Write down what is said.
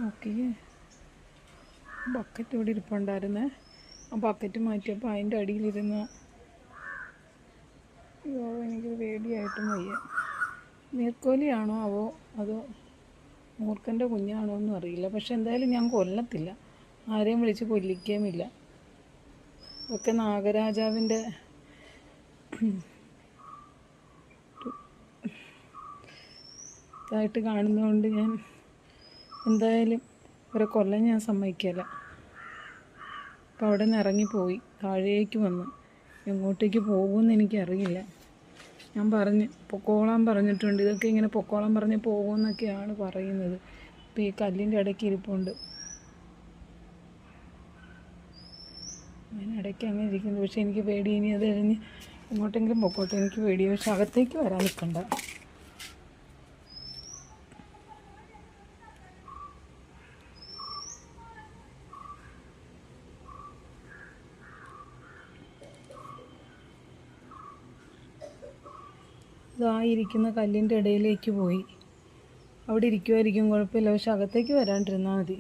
നോക്കിയേ, ബക്കറ്റ് ഇവിടെ ഇരിപ്പുണ്ടായിരുന്നേ. ആ ബക്കറ്റ് മാറ്റിയപ്പോൾ അതിൻ്റെ അടിയിലിരുന്ന് എനിക്ക് പേടിയായിട്ടും വയ്യ. നീർക്കോലിയാണോ അവോ അതോ മൂർഖൻ്റെ കുഞ്ഞാണോ എന്നും അറിയില്ല. പക്ഷെ എന്തായാലും ഞാൻ കൊല്ലത്തില്ല, ആരെയും വിളിച്ച് കൊല്ലിക്കുകയുമില്ല. ഒക്കെ നാഗരാജാവിൻ്റെ ഇതായിട്ട് കാണുന്നതുകൊണ്ട് ഞാൻ എന്തായാലും ഒരു കൊല്ലം ഞാൻ സമ്മതിക്കില്ല. അപ്പോൾ അവിടെ നിന്ന് ഇറങ്ങിപ്പോയി, താഴേക്ക് വന്ന്. എങ്ങോട്ടേക്ക് പോകുമെന്ന് എനിക്കറിയില്ല. ഞാൻ പൊക്കോളാൻ പറഞ്ഞിട്ടുണ്ട്. ഇതൊക്കെ ഇങ്ങനെ പൊക്കോളാൻ പറഞ്ഞ് പോകുമെന്നൊക്കെയാണ് പറയുന്നത്. ഇപ്പോൾ ഈ കല്ലിൻ്റെ ഇടയ്ക്ക് ഇരിപ്പുണ്ട്, അതിനിടയ്ക്ക് അങ്ങനെ ഇരിക്കുന്നു. പക്ഷെ എനിക്ക് പേടി, ഇനി അത് കഴിഞ്ഞ് എങ്ങോട്ടെങ്കിലും പൊക്കോട്ടെ, എനിക്ക് പേടി. പക്ഷെ അകത്തേക്ക് വരാൻ നിൽക്കണ്ട. ഇതായിരിക്കുന്ന കല്ലിൻ്റെ ഇടയിലേക്ക് പോയി. അവിടെ ഇരിക്കുമായിരിക്കും, കുഴപ്പമില്ല. പക്ഷെ അകത്തേക്ക് വരാണ്ടിരുന്നാൽ മതി.